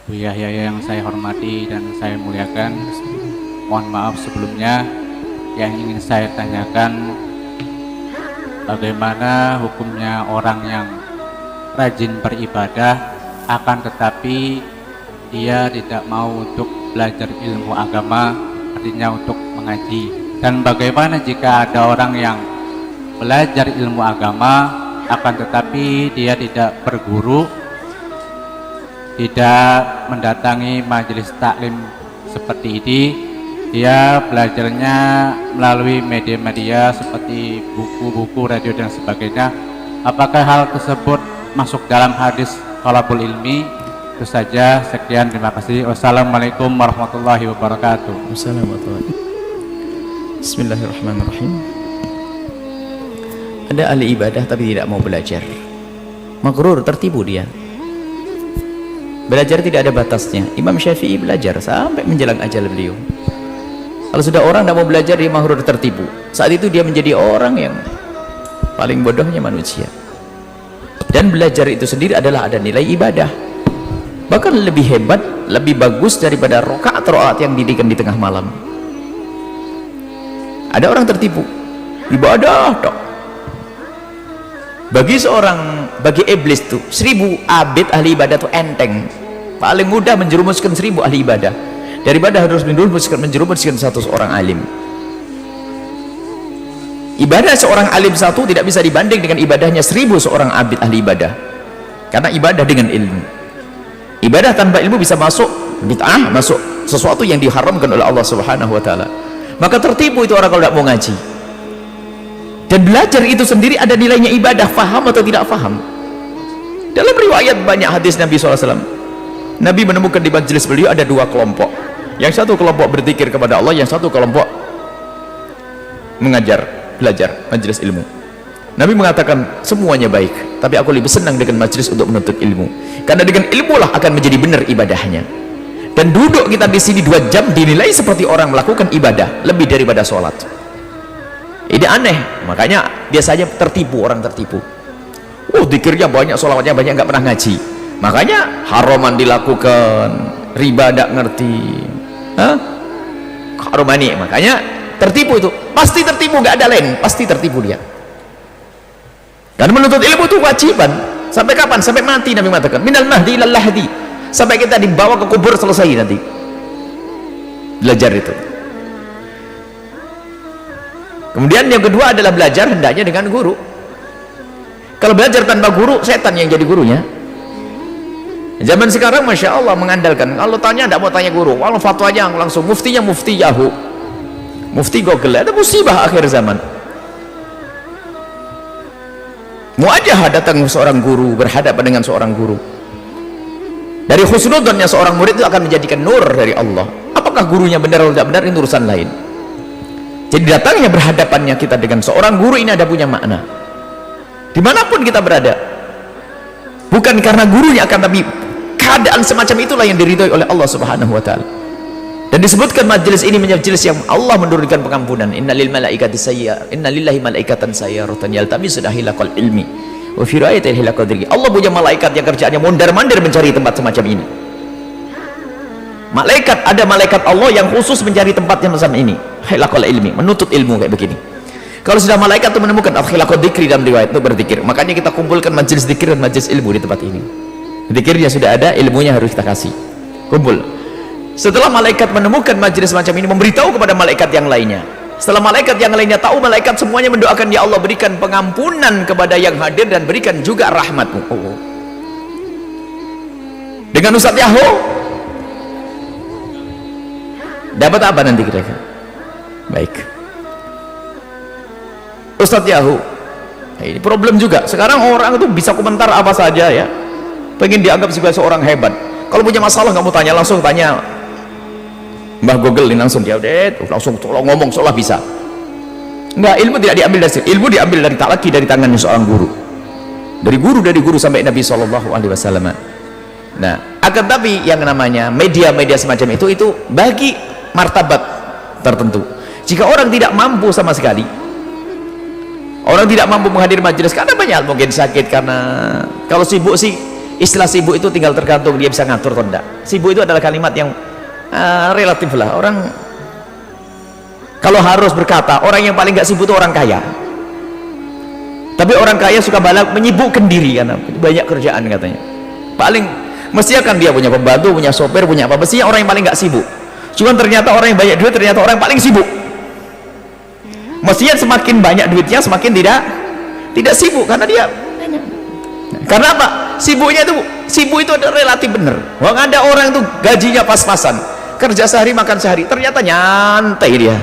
Bu Yahya yang saya hormati dan saya muliakan, mohon maaf sebelumnya. Yang ingin saya tanyakan, bagaimana hukumnya orang yang rajin beribadah akan tetapi dia tidak mau untuk belajar ilmu agama, artinya untuk mengaji. Dan bagaimana jika ada orang yang belajar ilmu agama akan tetapi dia tidak berguru, tidak mendatangi majelis taklim seperti ini, dia belajarnya melalui media-media seperti buku-buku, radio dan sebagainya. Apakah hal tersebut masuk dalam hadis thalabul ilmi? Itu saja, sekian, terima kasih. Wassalamualaikum warahmatullahi wabarakatuh. Wassalamualaikum. Bismillahirrahmanirrahim. Ada ahli ibadah tapi tidak mau belajar, maghrur, tertipu dia. Belajar tidak ada batasnya. Imam Syafi'i belajar sampai menjelang ajal beliau. Kalau sudah orang tidak mau belajar, dia maghrur, tertipu. Saat itu dia menjadi orang yang paling bodohnya manusia. Dan belajar itu sendiri adalah ada nilai ibadah, bahkan lebih hebat, lebih bagus daripada rakaat-rakaat yang didirikan di tengah malam. Ada orang tertipu, ibadah tok. Bagi iblis tuh 1000 abid ahli ibadah tuh enteng, paling mudah menjerumuskan 1000 ahli ibadah daripada harus menjerumuskan satu seorang alim. Ibadah seorang alim satu tidak bisa dibanding dengan ibadahnya 1000 seorang abid ahli ibadah, karena ibadah dengan ilmu. Ibadah tanpa ilmu bisa masuk bid'ah, masuk sesuatu yang diharamkan oleh Allah Subhanahu wa taala. Maka tertipu itu orang kalau tidak mau ngaji. Dan belajar itu sendiri ada nilainya ibadah, faham atau tidak faham. Dalam riwayat banyak hadis Nabi SAW, Nabi menemukan di majelis beliau ada 2 kelompok. Yang satu kelompok berzikir kepada Allah, yang satu kelompok mengajar, belajar, majelis ilmu. Nabi mengatakan semuanya baik, tapi aku lebih senang dengan majelis untuk menuntut ilmu, karena dengan ilmu lah akan menjadi benar ibadahnya. Dan duduk kita di sini 2 jam dinilai seperti orang melakukan ibadah lebih daripada sholat. Ini aneh, makanya biasanya tertipu, orang tertipu. Zikirnya banyak, sholawatnya banyak, nggak pernah ngaji, makanya haraman dilakukan, riba nggak ngerti, haromani, makanya tertipu. Itu pasti tertipu, nggak ada lain, pasti tertipu dia. Dan menuntut ilmu itu kewajiban. Sampai kapan? Sampai mati. Nabi mengatakan minal mahdi ilal lahdi, sampai kita dibawa ke kubur selesai nanti belajar itu. Kemudian yang kedua adalah belajar hendaknya dengan guru. Kalau belajar tanpa guru, setan yang jadi gurunya. Zaman sekarang Masya Allah mengandalkan, kalau tanya tidak mau tanya guru, kalau fatwanya langsung muftinya mufti Yahoo, mufti Google. Ada musibah akhir zaman. Muajah datang seorang guru, berhadapan dengan seorang guru. Dari husnudzonnya seorang murid itu akan menjadikan nur dari Allah. Apakah gurunya benar atau tidak benar, ini urusan lain. Jadi datangnya berhadapannya kita dengan seorang guru ini ada punya makna. Dimanapun kita berada, bukan karena gurunya, akan tapi keadaan semacam itulah yang diridhoi oleh Allah Subhanahu wa taala. Dan disebutkan majelis ini majelis yang Allah menurunkan pengampunan. Innalil malaikati sayyar, innalillahi malaikatan sayyaratan yaltamisuna hilaqal ilmi wa fi ra'ayatil hilaqal dzikri. Allah punya malaikat yang kerjaannya mondar-mandir mencari tempat semacam ini. Malaikat, ada malaikat Allah yang khusus mencari tempat yang semacam ini, hilaqal ilmi, menuntut ilmu kayak begini. Kalau sudah malaikat itu menemukan hilaqal dzikri dalam riwayat itu berzikir, makanya kita kumpulkan majelis zikir dan majelis ilmu di tempat ini. Zikirnya sudah ada, ilmunya harus kita kasih, kumpul. Setelah malaikat menemukan majelis macam ini, memberitahu kepada malaikat yang lainnya. Setelah malaikat yang lainnya tahu, malaikat semuanya mendoakan, ya Allah berikan pengampunan kepada yang hadir dan berikan juga rahmatmu. Dengan Ustadz Yahoo dapat apa nanti kira-kira? Baik, Ustadz Yahoo, ini problem juga. Sekarang orang itu bisa komentar apa saja ya, pengen dianggap sebagai seorang hebat. Kalau punya masalah nggak mau tanya, langsung tanya Mbah Google ini, langsung dia langsung ngomong seolah bisa. Enggak, ilmu tidak diambil dari ilmu, diambil dari talaki, dari tangannya seorang guru, dari guru sampai Nabi SAW. Nah, akan tapi yang namanya media-media semacam itu bagi martabat tertentu. Jika orang tidak mampu sama sekali, orang tidak mampu menghadiri majelis karena banyak, mungkin sakit, karena kalau sibuk sih Istilah sibuk itu tinggal tergantung dia bisa ngatur atau enggak. Sibuk itu adalah kalimat yang relatif lah. Orang kalau harus berkata, orang yang paling nggak sibuk itu orang kaya. Tapi orang kaya suka balak menyibukkan diri karena banyak kerjaan katanya. Paling mestinya kan dia punya pembantu, punya sopir, punya apa, mestinya orang yang paling nggak sibuk. Cuman ternyata orang yang banyak duit ternyata orang yang paling sibuk. Mestinya semakin banyak duitnya semakin tidak sibuk karena dia banyak. Karena apa? Sibuk itu ada relatif bener. Wong ada orang tuh gajinya pas-pasan, kerja sehari makan sehari, ternyata nyantai dia.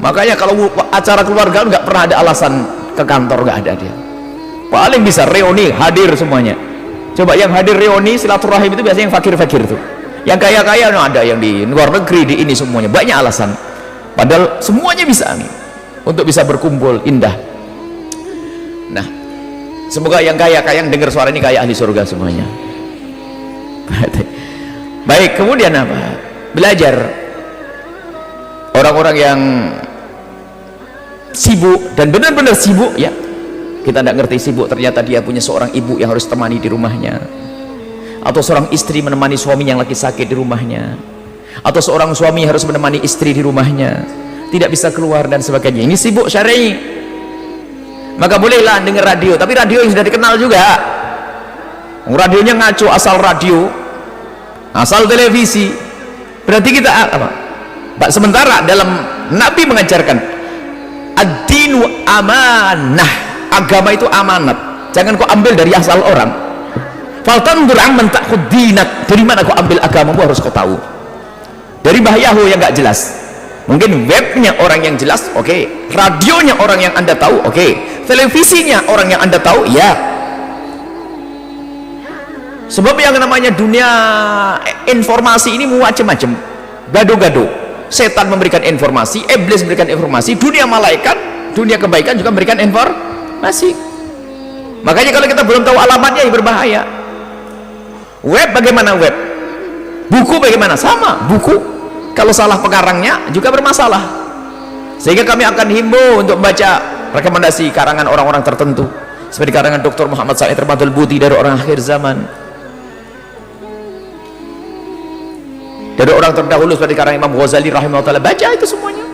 Makanya kalau acara keluarga nggak pernah ada alasan ke kantor, nggak ada dia. Paling bisa reuni, hadir semuanya. Coba yang hadir reuni silaturahim itu biasanya yang fakir-fakir tuh. Yang kaya-kaya ada yang di luar negeri, di ini semuanya banyak alasan. Padahal semuanya bisa nih untuk bisa berkumpul indah. Nah, semoga yang kaya-kaya yang dengar suara ini kaya ahli surga semuanya. Baik, kemudian apa? Belajar. Orang-orang yang sibuk dan benar-benar sibuk ya. Kita tidak ngerti sibuk, ternyata dia punya seorang ibu yang harus temani di rumahnya, atau seorang istri menemani suami yang lagi sakit di rumahnya, atau seorang suami harus menemani istri di rumahnya, tidak bisa keluar dan sebagainya. Ini sibuk syar'i. Maka bolehlah dengar radio, tapi radio yang sudah dikenal juga. Radionya ngaco, asal radio, asal televisi. Berarti kita apa? Sementara dalam Nabi mengajarkan ad-dinu amanah, agama itu amanat, jangan kau ambil dari asal orang. Faltanzur amman ta'khud dinak, dari mana kau ambil agamamu harus kau tahu. Dari bahyahu yang gak jelas. Mungkin webnya orang yang jelas, oke. Radionya orang yang anda tahu, oke. Televisinya orang yang anda tahu, ya. Sebab yang namanya dunia informasi ini macam-macam, gado-gado. Setan memberikan informasi, iblis memberikan informasi, dunia malaikat, dunia kebaikan juga memberikan informasi. Makanya kalau kita belum tahu alamatnya, ya berbahaya. Web bagaimana web? Buku bagaimana? Sama, buku kalau salah pengarangnya juga bermasalah. Sehingga kami akan himbau untuk baca rekomendasi karangan orang-orang tertentu, seperti karangan Dr. Muhammad Said Ramadul Buti dari orang akhir zaman, dari orang terdahulu seperti karangan Imam Ghazali rahimahullah. Baca itu semuanya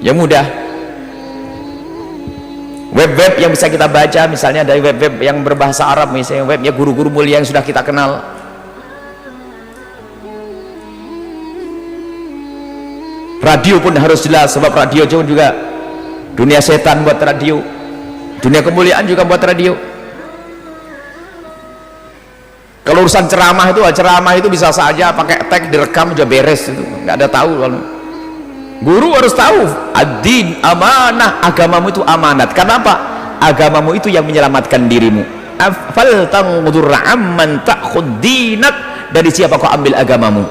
yang mudah. Web-web yang bisa kita baca misalnya dari web-web yang berbahasa Arab, misalnya webnya guru-guru mulia yang sudah kita kenal. Radio pun harus jelas, sebab radio juga dunia setan buat radio, dunia kemuliaan juga buat radio. Kalau urusan ceramah itu bisa saja pakai tag direkam sudah beres, itu nggak ada tahu. Kalau guru harus tahu ad-din amanah, agamamu itu amanat. Kenapa? Agamamu itu yang menyelamatkan dirimu. Fal tanzur amman ta'khud dinak, dari siapa kau ambil agamamu.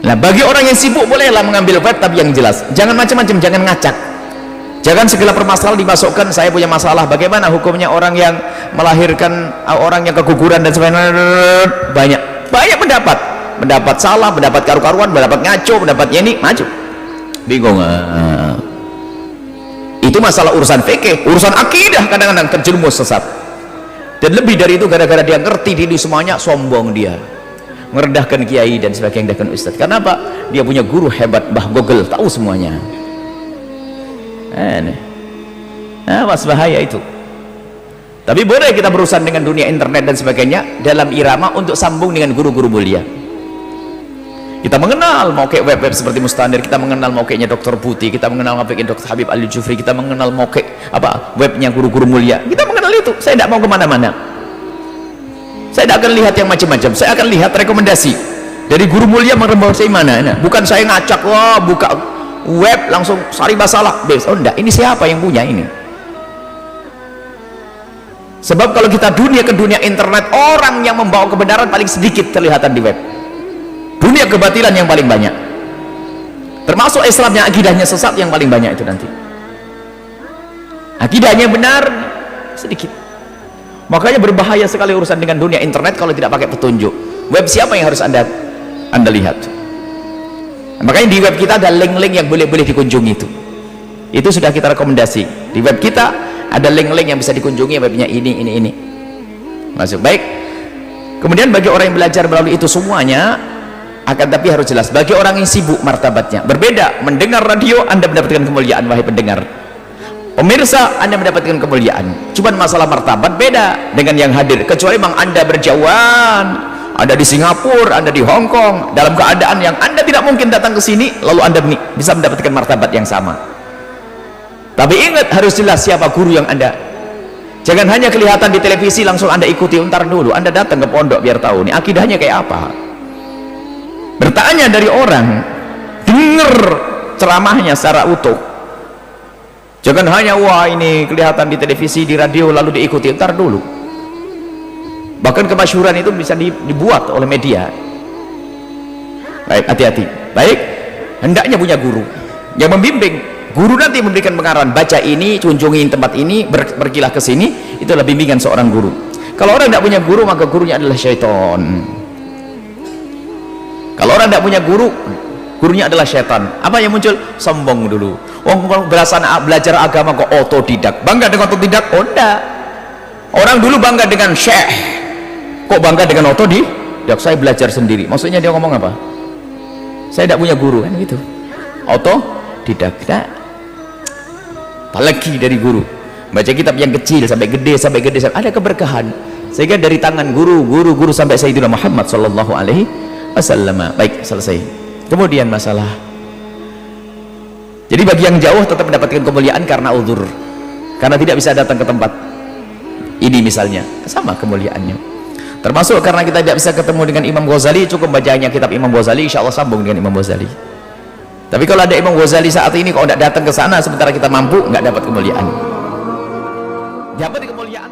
Nah, bagi orang yang sibuk bolehlah mengambil web, tapi yang jelas, jangan macam-macam, jangan ngacak, jangan segala permasalahan dimasukkan. Saya punya masalah, bagaimana hukumnya orang yang melahirkan, orang yang keguguran dan sebagainya. Banyak pendapat salah, pendapat karu-karuan, pendapat ngaco, pendapatnya ini maju, bingung. Itu masalah urusan fikih, urusan akidah kadang-kadang terjerumus sesat. Dan lebih dari itu, gara-gara dia ngerti diri semuanya, sombong dia, merendahkan kiai dan sebagainya, merendahkan ustaz. Kenapa? Dia punya guru hebat, Mbah Google, tahu semuanya. Mas, bahaya itu. Tapi boleh kita berurusan dengan dunia internet dan sebagainya dalam irama untuk sambung dengan guru-guru mulia. Kita mengenal mauke web-web seperti Mustanir, kita mengenal maukenya Dr. Buti, kita mengenal maukenya Dr. Habib Ali Jufri, kita mengenal mauke webnya guru-guru mulia. Kita mengenal itu. Saya tidak mau kemana-mana, saya tidak akan lihat yang macam-macam, saya akan lihat rekomendasi dari guru mulia merekomendasi mana. Bukan saya ngacak, wah buka web langsung sari basalah. Oh enggak, ini siapa yang punya ini? Sebab kalau kita ke dunia internet, orang yang membawa kebenaran paling sedikit terlihatan di web. Dunia kebatilan yang paling banyak, termasuk Islamnya, akidahnya sesat yang paling banyak itu nanti. Akidahnya benar sedikit. Makanya berbahaya sekali urusan dengan dunia internet kalau tidak pakai petunjuk. Web siapa yang harus anda lihat? Makanya di web kita ada link-link yang boleh dikunjungi itu sudah kita rekomendasi. Di web kita ada link-link yang bisa dikunjungi webnya ini masuk. Baik, kemudian bagi orang yang belajar melalui itu semuanya, akan tapi harus jelas bagi orang yang sibuk martabatnya berbeda. Mendengar radio Anda mendapatkan kemuliaan wahai pendengar, pemirsa Anda mendapatkan kemuliaan, cuman masalah martabat beda dengan yang hadir. Kecuali memang Anda berjauhan, Anda di Singapura, Anda di Hong Kong, dalam keadaan yang Anda tidak mungkin datang ke sini, lalu Anda bisa mendapatkan martabat yang sama. Tapi ingat, harus jelas siapa guru yang Anda. Jangan hanya kelihatan di televisi langsung Anda ikuti. Untar dulu, Anda datang ke pondok biar tahu nih akidahnya kayak apa. Bertanya dari orang, dengar ceramahnya secara utuh. Jangan hanya wah ini kelihatan di televisi, di radio lalu diikuti. Untar dulu. Bahkan kemasyhuran itu bisa dibuat oleh media. Baik, hati-hati. Baik, hendaknya punya guru yang membimbing. Guru nanti memberikan pengarahan, baca ini, kunjungi tempat ini, pergilah ke sini. Itulah bimbingan seorang guru. Kalau orang tidak punya guru, maka gurunya adalah syaitan. Kalau orang tidak punya guru, gurunya adalah syaitan. Apa yang muncul? Sombong dulu. Belajar agama kok otodidak. Bangga dengan otodidak? Oh enggak. Orang dulu bangga dengan syekh. Kok bangga dengan otodidak? Saya belajar sendiri. Maksudnya dia ngomong apa? Saya tidak punya guru, kan gitu. Otodidak. Apalagi dari guru. Baca kitab yang kecil sampai gede, ada keberkahan. Sehingga dari tangan guru sampai Sayyidina Muhammad sallallahu alaihi wasallam. Baik, selesai. Kemudian masalah. Jadi bagi yang jauh tetap mendapatkan kemuliaan karena uzur. Karena tidak bisa datang ke tempat ini misalnya, sama kemuliaannya. Termasuk karena kita tidak bisa ketemu dengan Imam Ghazali, cukup bacanya kitab Imam Ghazali, insya Allah sambung dengan Imam Ghazali. Tapi kalau ada Imam Ghazali saat ini, kalau tidak datang ke sana sementara kita mampu, nggak dapat kemuliaan. Dapat kemuliaan